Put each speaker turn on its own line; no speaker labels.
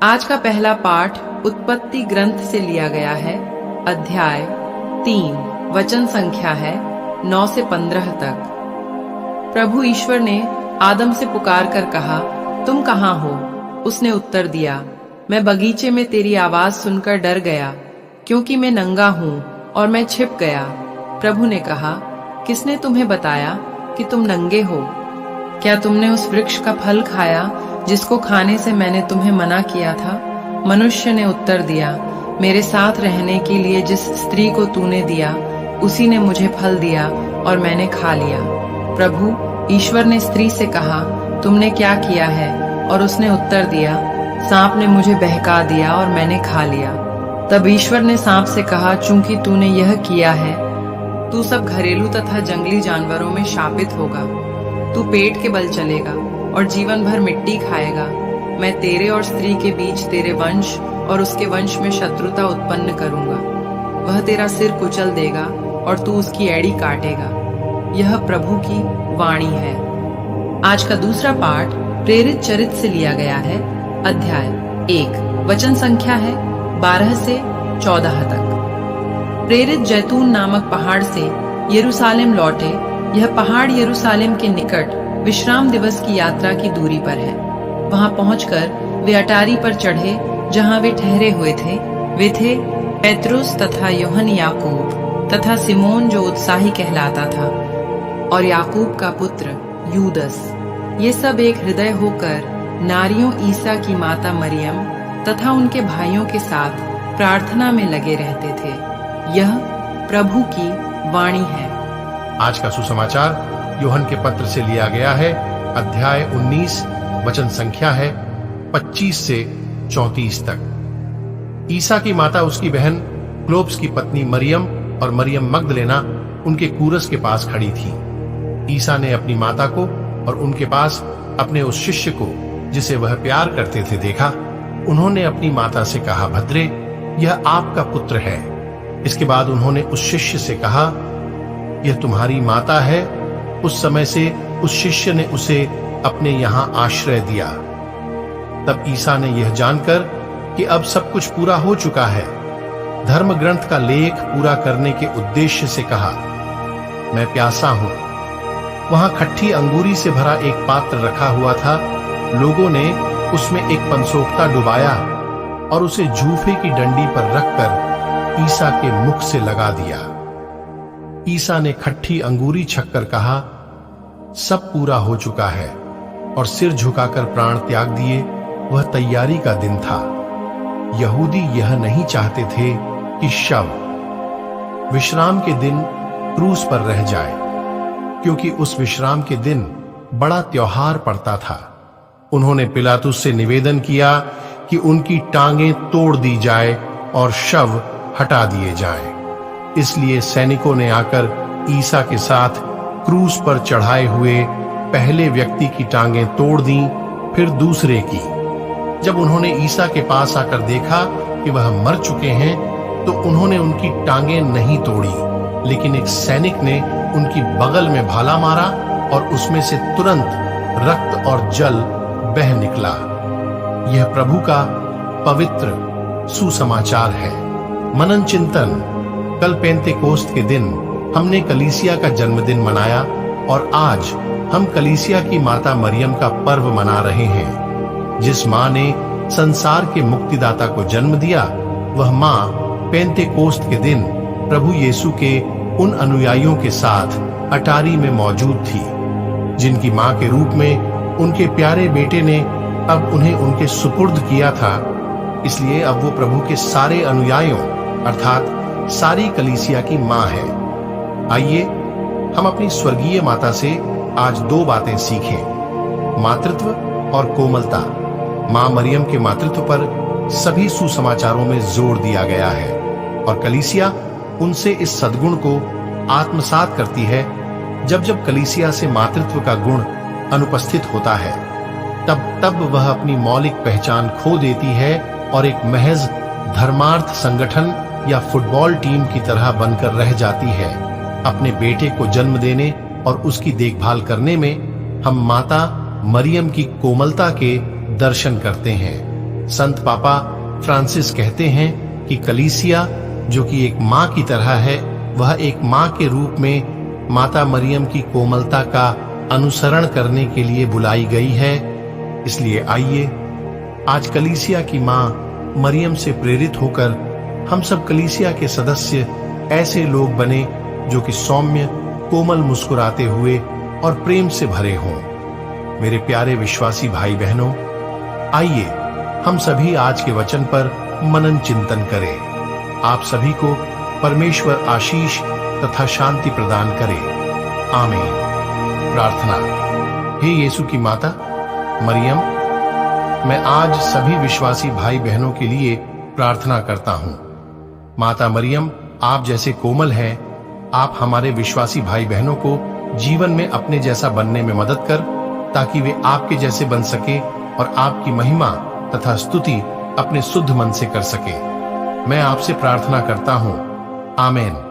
आज का पहला पाठ उत्पत्ति ग्रंथ से लिया गया है। अध्याय 3, वचन संख्या है 9 से 15 तक। प्रभु ईश्वर ने आदम से पुकार कर कहा, तुम कहाँ हो? उसने उत्तर दिया, मैं बगीचे में तेरी आवाज सुनकर डर गया, क्योंकि मैं नंगा हूँ और मैं छिप गया। प्रभु ने कहा, किसने तुम्हें बताया कि तुम नंगे हो? क्या तुमने उस वृक्ष का फल खाया जिसको खाने से मैंने तुम्हें मना किया था? मनुष्य ने उत्तर दिया, मेरे साथ रहने के लिए जिस स्त्री को तूने दिया, उसी ने मुझे फल दिया और मैंने खा लिया। प्रभु ईश्वर ने स्त्री से कहा, तुमने क्या किया है? और उसने उत्तर दिया, सांप ने मुझे बहका दिया और मैंने खा लिया। तब ईश्वर ने सांप से कहा, चूंकि तूने यह किया है, तू सब घरेलू तथा जंगली जानवरों में शापित होगा। तू पेट के बल चलेगा और जीवन भर मिट्टी खाएगा। मैं तेरे और स्त्री के बीच तेरे वंश और उसके वंश में शत्रुता उत्पन्न करूंगा। वह तेरा सिर कुचल देगा और तू उसकी एड़ी काटेगा। यह प्रभु की वाणी है। आज का दूसरा पाठ प्रेरित चरित्र से लिया गया है। अध्याय 1, वचन संख्या है 12 से 14 तक। प्रेरित जैतून नामक पहाड़ से यरूशलेम लौटे। यह पहाड़ यरूशलेम के निकट विश्राम दिवस की यात्रा की दूरी पर है। वहां पहुंचकर वे अटारी पर चढ़े जहां वे ठहरे हुए थे। वे थे पेत्रुस तथा यूहन्ना, याकूब तथा सिमोन जो उत्साही कहलाता था, और याकूब का पुत्र यूदस। ये सब एक हृदय होकर नारियों ईसा की माता मरियम तथा उनके भाइयों के साथ प्रार्थना में लगे रहते थे। यह प्रभु की वाणी है।
आज का सुसमाचार यूहन्ना के पत्र से लिया गया है। अध्याय 19, वचन संख्या है 25 से 34 तक। ईसा की माता उसकी बहन क्लोप्स की पत्नी मरियम और मरियम मगदलेना उनके कूरस के पास खड़ी थी। ईसा ने अपनी माता को और उनके पास अपने उस शिष्य को जिसे वह प्यार करते थे देखा। उन्होंने अपनी माता से कहा, भद्रे, यह आपका पुत्र है। इसके बाद उन्होंने उस शिष्य से कहा, यह तुम्हारी माता है। उस समय से उस शिष्य ने उसे अपने यहां आश्रय दिया। तब ईसा ने यह जानकर कि अब सब कुछ पूरा हो चुका है, धर्म ग्रंथ का लेख पूरा करने के उद्देश्य से कहा, मैं प्यासा हूं। वहां खट्टी अंगूरी से भरा एक पात्र रखा हुआ था। लोगों ने उसमें एक पंसोखता डुबाया और उसे जूफे की डंडी पर रखकर ईसा के मुख से लगा दिया। ईसा ने खट्टी अंगूरी छककर कहा, सब पूरा हो चुका है, और सिर झुकाकर प्राण त्याग दिए। वह तैयारी का दिन था। यहूदी यह नहीं चाहते थे कि शव विश्राम के दिन क्रूस पर रह जाए, क्योंकि उस विश्राम के दिन बड़ा त्योहार पड़ता था। उन्होंने पिलातुस से निवेदन किया कि उनकी टांगें तोड़ दी जाए और शव हटा दिए जाएं। इसलिए सैनिकों ने आकर ईसा के साथ क्रूस पर चढ़ाए हुए पहले व्यक्ति की टांगें तोड़ दी, फिर दूसरे की। जब उन्होंने ईसा के पास आकर देखा कि वह मर चुके हैं, तो उन्होंने उनकी टांगें नहीं तोड़ी, लेकिन एक सैनिक ने उनकी बगल में भाला मारा और उसमें से तुरंत रक्त और जल बह निकला। यह प्रभु का पवित्र सुसमाचार है। मनन चिंतन। कल पेंतेकोस्त के दिन हमने कलीसिया का जन्मदिन मनाया और आज हम कलीसिया की माता मरियम का पर्व मना रहे हैं। जिस मां ने संसार के मुक्तिदाता को जन्म दिया, वह मां पेंतेकोस्त के दिन प्रभु यीशु के उन अनुयायियों के साथ अटारी में मौजूद थी, जिनकी मां के रूप में उनके प्यारे बेटे ने अब उन्हें उनके सुपुर्द किया था। इसलिए अब वो प्रभु के सारे अनुयायियों अर्थात सारी कलीसिया की मां है। आइए हम अपनी स्वर्गीय माता से आज 2 बातें सीखें, मातृत्व और कोमलता। मां मरियम के मातृत्व पर सभी सुसमाचारों में जोर दिया गया है और कलीसिया उनसे इस सद्गुण को आत्मसात करती है। जब जब कलीसिया से मातृत्व का गुण अनुपस्थित होता है, तब वह अपनी मौलिक पहचान खो देती है और एक महज धर्मार्थ संगठन या फुटबॉल टीम की तरह बनकर रह जाती है। अपने बेटे को जन्म देने और उसकी देखभाल करने में हम माता मरियम की कोमलता के दर्शन करते हैं। संत पापा फ्रांसिस कहते हैं कि कलीसिया जो कि एक माँ की तरह है, वह एक माँ के रूप में माता मरियम की कोमलता का अनुसरण करने के लिए बुलाई गई है। इसलिए आइए आज कलीसिया की माँ मरियम से प्रेरित होकर हम सब कलीसिया के सदस्य ऐसे लोग बने जो कि सौम्य, कोमल मुस्कुराते हुए और प्रेम से भरे हों। मेरे प्यारे विश्वासी भाई बहनों, आइए हम सभी आज के वचन पर मनन चिंतन करें। आप सभी को परमेश्वर आशीष तथा शांति प्रदान करे। आमीन। प्रार्थना। हे यीशु की माता मरियम, मैं आज सभी विश्वासी भाई बहनों के लिए प्रार्थना करता हूं। माता मरियम, आप जैसे कोमल हैं, आप हमारे विश्वासी भाई बहनों को जीवन में अपने जैसा बनने में मदद कर, ताकि वे आपके जैसे बन सके और आपकी महिमा तथा स्तुति अपने शुद्ध मन से कर सके। मैं आपसे प्रार्थना करता हूं। आमीन।